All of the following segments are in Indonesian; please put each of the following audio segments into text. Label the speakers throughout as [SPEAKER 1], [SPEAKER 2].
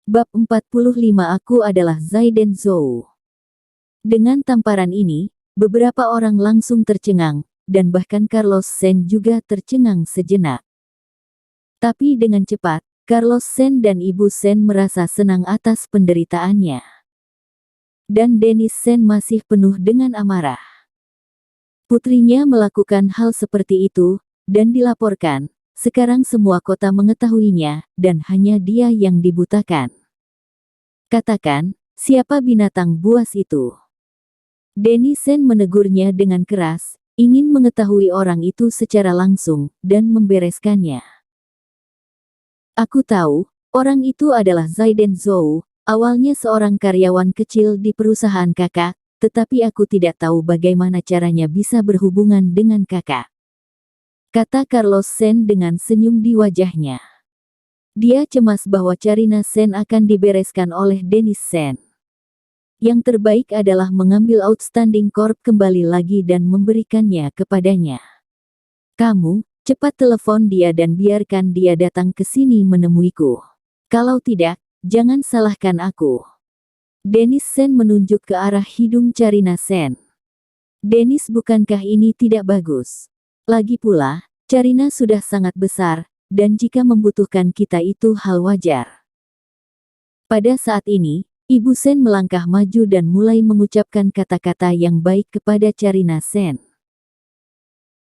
[SPEAKER 1] Bab 45 Aku adalah Zaiden Zhou. Dengan tamparan ini, beberapa orang langsung tercengang, dan bahkan Carlos Sen juga tercengang sejenak. Tapi dengan cepat, Carlos Sen dan Ibu Sen merasa senang atas penderitaannya. Dan Dennis Sen masih penuh dengan amarah. Putrinya melakukan hal seperti itu, dan dilaporkan. Sekarang semua kota mengetahuinya, dan hanya dia yang dibutakan. Katakan, siapa binatang buas itu? Dennis Sen menegurnya dengan keras, ingin mengetahui orang itu secara langsung, dan membereskannya. Aku tahu, orang itu adalah Zaiden Zhou, awalnya seorang karyawan kecil di perusahaan kakak, tetapi aku tidak tahu bagaimana caranya bisa berhubungan dengan kakak. Kata Carlos Sen dengan senyum di wajahnya. Dia cemas bahwa Carina Sen akan dibereskan oleh Dennis Sen. Yang terbaik adalah mengambil Outstanding Corp kembali lagi dan memberikannya kepadanya. Kamu, cepat telepon dia dan biarkan dia datang ke sini menemuiku. Kalau tidak, jangan salahkan aku. Dennis Sen menunjuk ke arah hidung Carina Sen. Dennis, bukankah ini tidak bagus? Lagi pula, Carina sudah sangat besar, dan jika membutuhkan kita itu hal wajar. Pada saat ini, Ibu Sen melangkah maju dan mulai mengucapkan kata-kata yang baik kepada Carina Sen.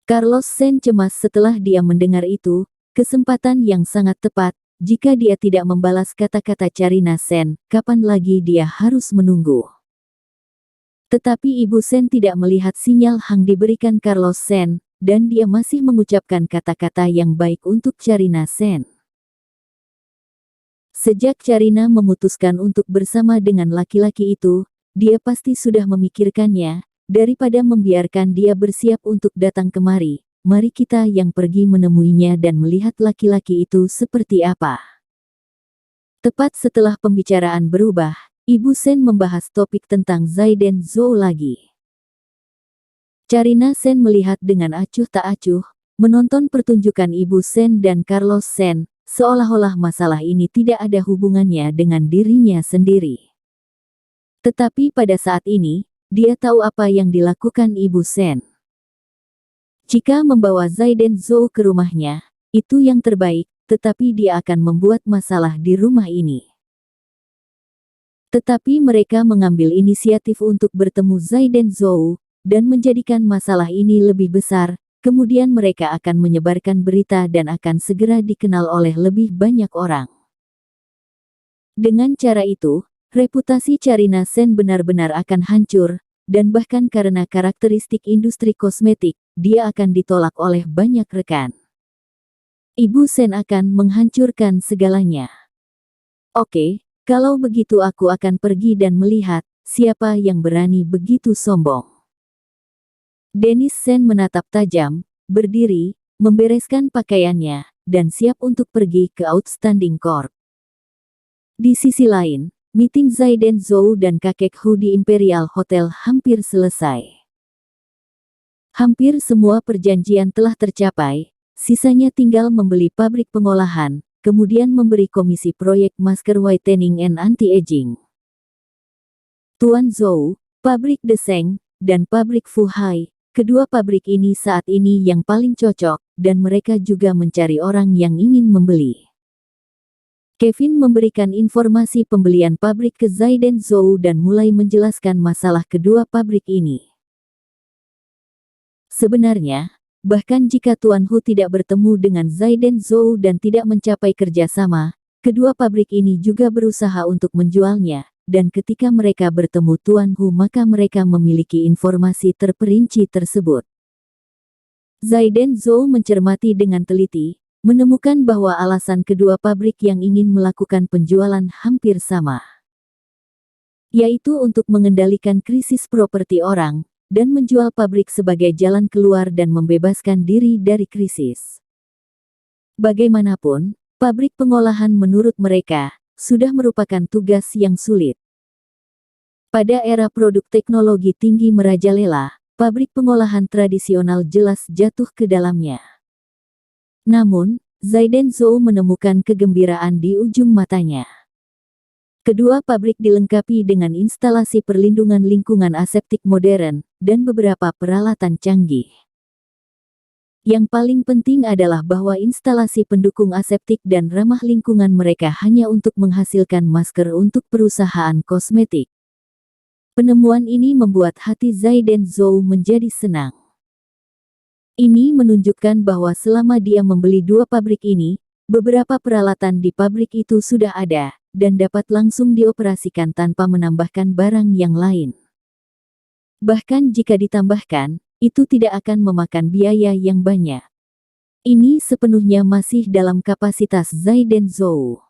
[SPEAKER 1] Carlos Sen cemas setelah dia mendengar itu, kesempatan yang sangat tepat. Jika dia tidak membalas kata-kata Carina Sen, kapan lagi dia harus menunggu? Tetapi Ibu Sen tidak melihat sinyal Hang diberikan Carlos Sen, dan dia masih mengucapkan kata-kata yang baik untuk Carina Sen. Sejak Carina memutuskan untuk bersama dengan laki-laki itu, dia pasti sudah memikirkannya, daripada membiarkan dia bersiap untuk datang kemari. Mari kita yang pergi menemuinya dan melihat laki-laki itu seperti apa. Tepat setelah pembicaraan berubah, Ibu Sen membahas topik tentang Zaiden Zhou lagi. Carina Sen melihat dengan acuh tak acuh, menonton pertunjukan Ibu Sen dan Carlos Sen, seolah-olah masalah ini tidak ada hubungannya dengan dirinya sendiri. Tetapi pada saat ini, dia tahu apa yang dilakukan Ibu Sen. Jika membawa Zaiden Zhou ke rumahnya, itu yang terbaik, tetapi dia akan membuat masalah di rumah ini. Tetapi mereka mengambil inisiatif untuk bertemu Zaiden Zhou, dan menjadikan masalah ini lebih besar, kemudian mereka akan menyebarkan berita dan akan segera dikenal oleh lebih banyak orang. Dengan cara itu, reputasi Carina Sen benar-benar akan hancur, dan bahkan karena karakteristik industri kosmetik, dia akan ditolak oleh banyak rekan. Ibu Sen akan menghancurkan segalanya. Oke, kalau begitu aku akan pergi dan melihat, siapa yang berani begitu sombong. Dennis Sen menatap tajam, berdiri, membereskan pakaiannya, dan siap untuk pergi ke Outstanding Corp. Di sisi lain, meeting Zaiden Zhou dan kakek Hu di Imperial Hotel hampir selesai. Hampir semua perjanjian telah tercapai, sisanya tinggal membeli pabrik pengolahan, kemudian memberi komisi proyek masker whitening and anti-aging. Tuan Zhou, pabrik Deseng, dan pabrik Fuhai, kedua pabrik ini saat ini yang paling cocok, dan mereka juga mencari orang yang ingin membeli. Kevin memberikan informasi pembelian pabrik ke Zaiden Zhou dan mulai menjelaskan masalah kedua pabrik ini. Sebenarnya, bahkan jika Tuan Hu tidak bertemu dengan Zaiden Zhou dan tidak mencapai kerjasama, kedua pabrik ini juga berusaha untuk menjualnya, dan ketika mereka bertemu Tuan Hu maka mereka memiliki informasi terperinci tersebut. Zaiden Zhou mencermati dengan teliti, menemukan bahwa alasan kedua pabrik yang ingin melakukan penjualan hampir sama, yaitu untuk mengendalikan krisis properti orang, dan menjual pabrik sebagai jalan keluar dan membebaskan diri dari krisis. Bagaimanapun, pabrik pengolahan menurut mereka, sudah merupakan tugas yang sulit. Pada era produk teknologi tinggi merajalela, pabrik pengolahan tradisional jelas jatuh ke dalamnya. Namun, Zaiden Zhou menemukan kegembiraan di ujung matanya. Kedua pabrik dilengkapi dengan instalasi perlindungan lingkungan aseptik modern dan beberapa peralatan canggih. Yang paling penting adalah bahwa instalasi pendukung aseptik dan ramah lingkungan mereka hanya untuk menghasilkan masker untuk perusahaan kosmetik. Penemuan ini membuat hati Zaiden Zhou menjadi senang. Ini menunjukkan bahwa selama dia membeli dua pabrik ini, beberapa peralatan di pabrik itu sudah ada dan dapat langsung dioperasikan tanpa menambahkan barang yang lain. Bahkan jika ditambahkan, itu tidak akan memakan biaya yang banyak. Ini sepenuhnya masih dalam kapasitas Zaiden Zhou.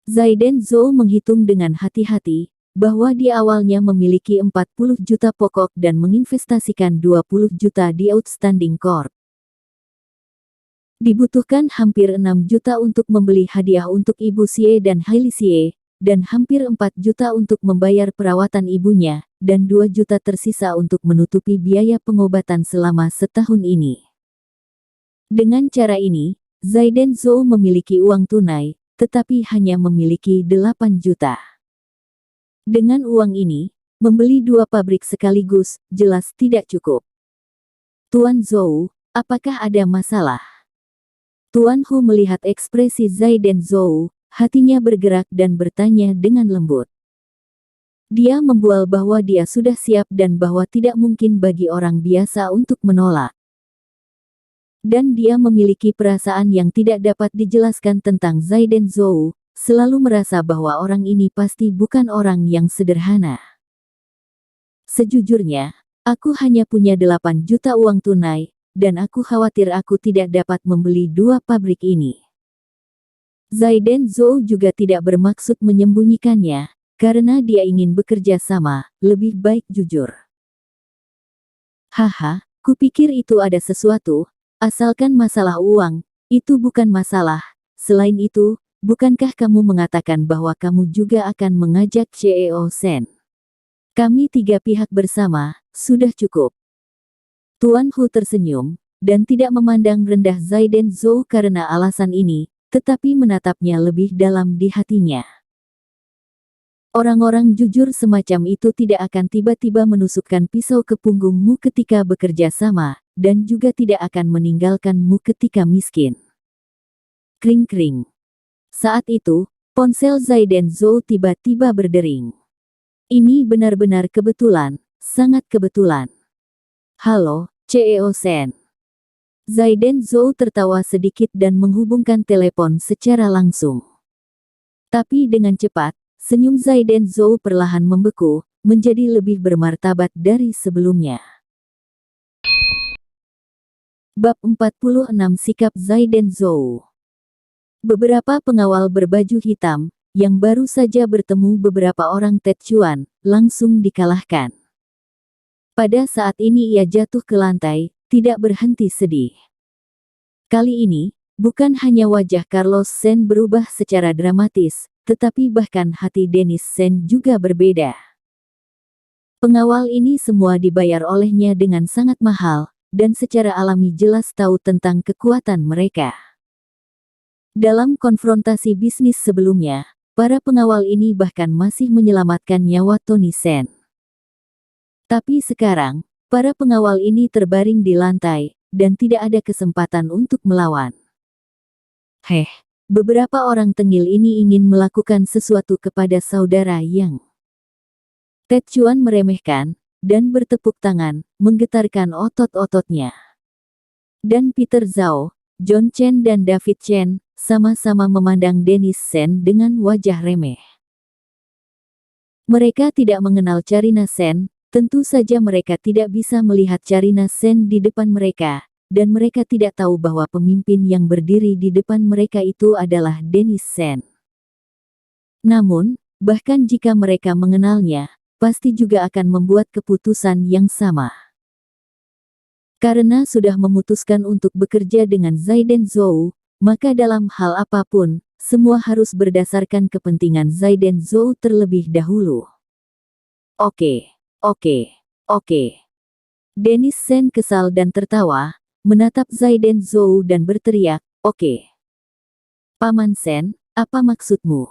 [SPEAKER 1] Zaiden Zhou menghitung dengan hati-hati bahwa di awalnya memiliki 40 juta pokok dan menginvestasikan 20 juta di Outstanding Corp. Dibutuhkan hampir 6 juta untuk membeli hadiah untuk Ibu Xie dan Hailey Xie, dan hampir 4 juta untuk membayar perawatan ibunya, dan 2 juta tersisa untuk menutupi biaya pengobatan selama setahun ini. Dengan cara ini, Zaiden Zhou memiliki uang tunai, tetapi hanya memiliki 8 juta. Dengan uang ini, membeli dua pabrik sekaligus, jelas tidak cukup. Tuan Zhou, apakah ada masalah? Tuan Hu melihat ekspresi Zaiden Zhou, hatinya bergerak dan bertanya dengan lembut. Dia membual bahwa dia sudah siap dan bahwa tidak mungkin bagi orang biasa untuk menolak. Dan dia memiliki perasaan yang tidak dapat dijelaskan tentang Zaiden Zhou, selalu merasa bahwa orang ini pasti bukan orang yang sederhana. Sejujurnya, aku hanya punya 8 juta uang tunai, dan aku khawatir aku tidak dapat membeli dua pabrik ini. Zaiden Zhou juga tidak bermaksud menyembunyikannya, karena dia ingin bekerja sama, lebih baik jujur. Haha, kupikir itu ada sesuatu, asalkan masalah uang, itu bukan masalah. Selain itu, bukankah kamu mengatakan bahwa kamu juga akan mengajak CEO Shen? Kami tiga pihak bersama, sudah cukup. Tuan Hu tersenyum, dan tidak memandang rendah Zaiden Zhou karena alasan ini, tetapi menatapnya lebih dalam di hatinya. Orang-orang jujur semacam itu tidak akan tiba-tiba menusukkan pisau ke punggungmu ketika bekerja sama, dan juga tidak akan meninggalkanmu ketika miskin. Kring-kring. Saat itu, ponsel Zaiden Zhou tiba-tiba berdering. Ini benar-benar kebetulan, sangat kebetulan. Halo, CEO Shen. Zaiden Zhou tertawa sedikit dan menghubungkan telepon secara langsung. Tapi dengan cepat, senyum Zaiden Zhou perlahan membeku, menjadi lebih bermartabat dari sebelumnya. Bab 46 Sikap Zaiden Zhou. Beberapa pengawal berbaju hitam, yang baru saja bertemu beberapa orang Tetsuan, langsung dikalahkan. Pada saat ini ia jatuh ke lantai, tidak berhenti sedih. Kali ini, bukan hanya wajah Carlos Shen berubah secara dramatis, tetapi bahkan hati Dennis Shen juga berbeda. Pengawal ini semua dibayar olehnya dengan sangat mahal, dan secara alami jelas tahu tentang kekuatan mereka. Dalam konfrontasi bisnis sebelumnya, para pengawal ini bahkan masih menyelamatkan nyawa Tony Shen. Tapi sekarang, para pengawal ini terbaring di lantai, dan tidak ada kesempatan untuk melawan. Beberapa orang tengil ini ingin melakukan sesuatu kepada saudara Yang. Tetsuan meremehkan, dan bertepuk tangan, menggetarkan otot-ototnya. Dan Peter Zhao, John Chen dan David Chen, sama-sama memandang Dennis Shen dengan wajah remeh. Mereka tidak mengenal Charina Shen. Tentu saja mereka tidak bisa melihat Charina Shen di depan mereka, dan mereka tidak tahu bahwa pemimpin yang berdiri di depan mereka itu adalah Dennis Shen. Namun, bahkan jika mereka mengenalnya, pasti juga akan membuat keputusan yang sama. Karena sudah memutuskan untuk bekerja dengan Zaiden Zhou, maka dalam hal apapun, semua harus berdasarkan kepentingan Zaiden Zhou terlebih dahulu. Oke. Dennis Sen kesal dan tertawa, menatap Zaiden Zhou dan berteriak, "Oke. Paman Sen, apa maksudmu?"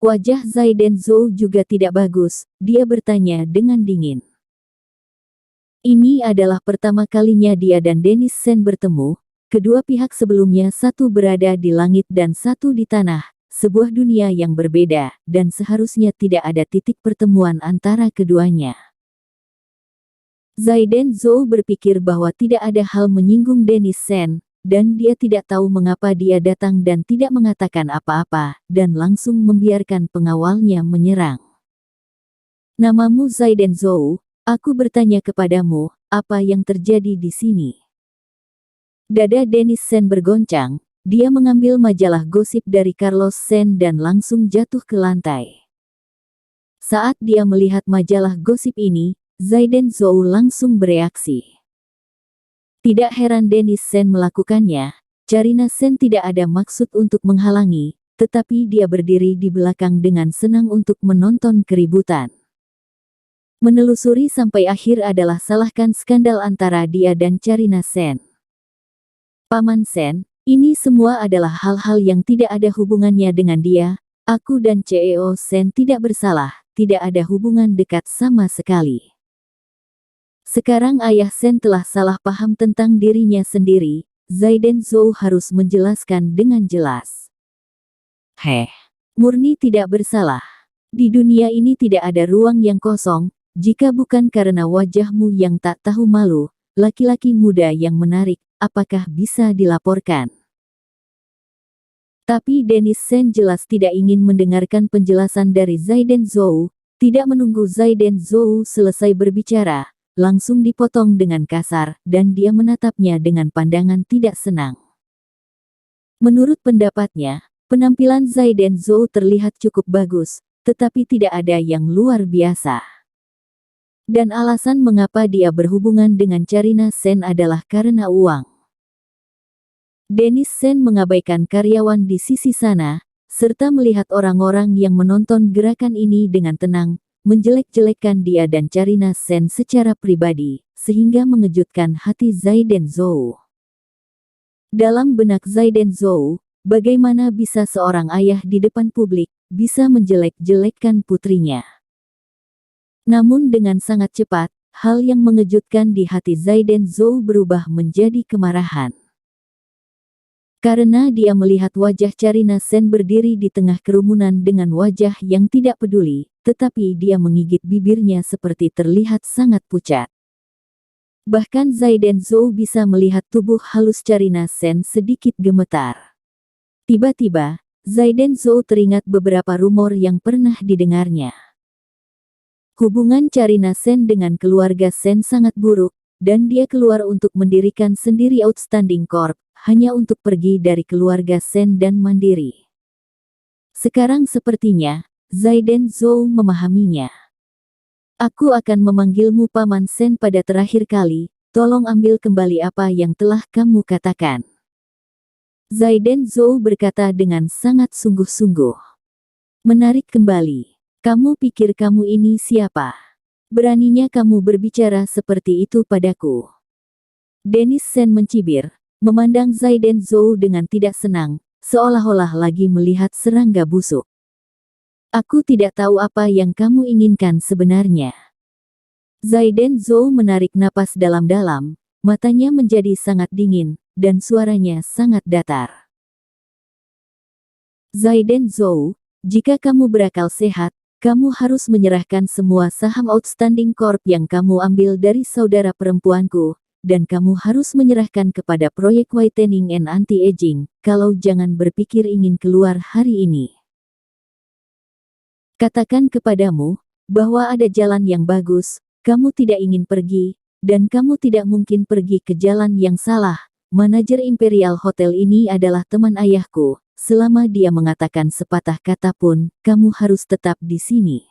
[SPEAKER 1] Wajah Zaiden Zhou juga tidak bagus, dia bertanya dengan dingin. Ini adalah pertama kalinya dia dan Dennis Sen bertemu, kedua pihak sebelumnya satu berada di langit dan satu di tanah, sebuah dunia yang berbeda, dan seharusnya tidak ada titik pertemuan antara keduanya. Zaiden Zhou berpikir bahwa tidak ada hal menyinggung Dennis Sen, dan dia tidak tahu mengapa dia datang dan tidak mengatakan apa-apa, dan langsung membiarkan pengawalnya menyerang. "Namamu Zaiden Zhou, aku bertanya kepadamu, apa yang terjadi di sini?" Dada Dennis Sen bergoncang, dia mengambil majalah gosip dari Carlos Sen dan langsung jatuh ke lantai. Saat dia melihat majalah gosip ini, Zaiden Zhou langsung bereaksi. Tidak heran Dennis Sen melakukannya, Carina Sen tidak ada maksud untuk menghalangi, tetapi dia berdiri di belakang dengan senang untuk menonton keributan. Menelusuri sampai akhir adalah salahkan skandal antara dia dan Carina Sen. "Paman Sen, ini semua adalah hal-hal yang tidak ada hubungannya dengan dia, aku dan CEO Sen tidak bersalah, tidak ada hubungan dekat sama sekali. Sekarang ayah Sen telah salah paham tentang dirinya sendiri," Zaiden Zhou harus menjelaskan dengan jelas. Murni tidak bersalah. Di dunia ini tidak ada ruang yang kosong, jika bukan karena wajahmu yang tak tahu malu, laki-laki muda yang menarik, apakah bisa dilaporkan?" Tapi Dennis Sen jelas tidak ingin mendengarkan penjelasan dari Zaiden Zhou, tidak menunggu Zaiden Zhou selesai berbicara, langsung dipotong dengan kasar, dan dia menatapnya dengan pandangan tidak senang. Menurut pendapatnya, penampilan Zaiden Zhou terlihat cukup bagus, tetapi tidak ada yang luar biasa. Dan alasan mengapa dia berhubungan dengan Carina Sen adalah karena uang. Dennis Sen mengabaikan karyawan di sisi sana, serta melihat orang-orang yang menonton gerakan ini dengan tenang, menjelek-jelekkan dia dan Carina Sen secara pribadi, sehingga mengejutkan hati Zaiden Zhou. Dalam benak Zaiden Zhou, bagaimana bisa seorang ayah di depan publik, bisa menjelek-jelekkan putrinya? Namun dengan sangat cepat, hal yang mengejutkan di hati Zaiden Zhou berubah menjadi kemarahan. Karena dia melihat wajah Carina Sen berdiri di tengah kerumunan dengan wajah yang tidak peduli, tetapi dia menggigit bibirnya seperti terlihat sangat pucat. Bahkan Zaiden Zhou bisa melihat tubuh halus Carina Sen sedikit gemetar. Tiba-tiba, Zaiden Zhou teringat beberapa rumor yang pernah didengarnya. Hubungan Carina Sen dengan keluarga Sen sangat buruk, dan dia keluar untuk mendirikan sendiri Outstanding Corp, hanya untuk pergi dari keluarga Sen dan mandiri. Sekarang sepertinya, Zaiden Zhou memahaminya. "Aku akan memanggilmu Paman Sen pada terakhir kali, tolong ambil kembali apa yang telah kamu katakan." Zaiden Zhou berkata dengan sangat sungguh-sungguh. "Menarik kembali. Kamu pikir kamu ini siapa? Beraninya kamu berbicara seperti itu padaku?" Dennis Sen mencibir, memandang Zaiden Zhou dengan tidak senang, seolah-olah lagi melihat serangga busuk. "Aku tidak tahu apa yang kamu inginkan sebenarnya." Zaiden Zhou menarik napas dalam-dalam, matanya menjadi sangat dingin, dan suaranya sangat datar. "Zaiden Zhou, jika kamu berakal sehat, kamu harus menyerahkan semua saham Outstanding Corp yang kamu ambil dari saudara perempuanku, dan kamu harus menyerahkan kepada proyek Whitening and Anti-Aging, kalau jangan berpikir ingin keluar hari ini. Katakan kepadamu, bahwa ada jalan yang bagus, kamu tidak ingin pergi, dan kamu tidak mungkin pergi ke jalan yang salah. Manajer Imperial Hotel ini adalah teman ayahku, selama dia mengatakan sepatah kata pun, kamu harus tetap di sini."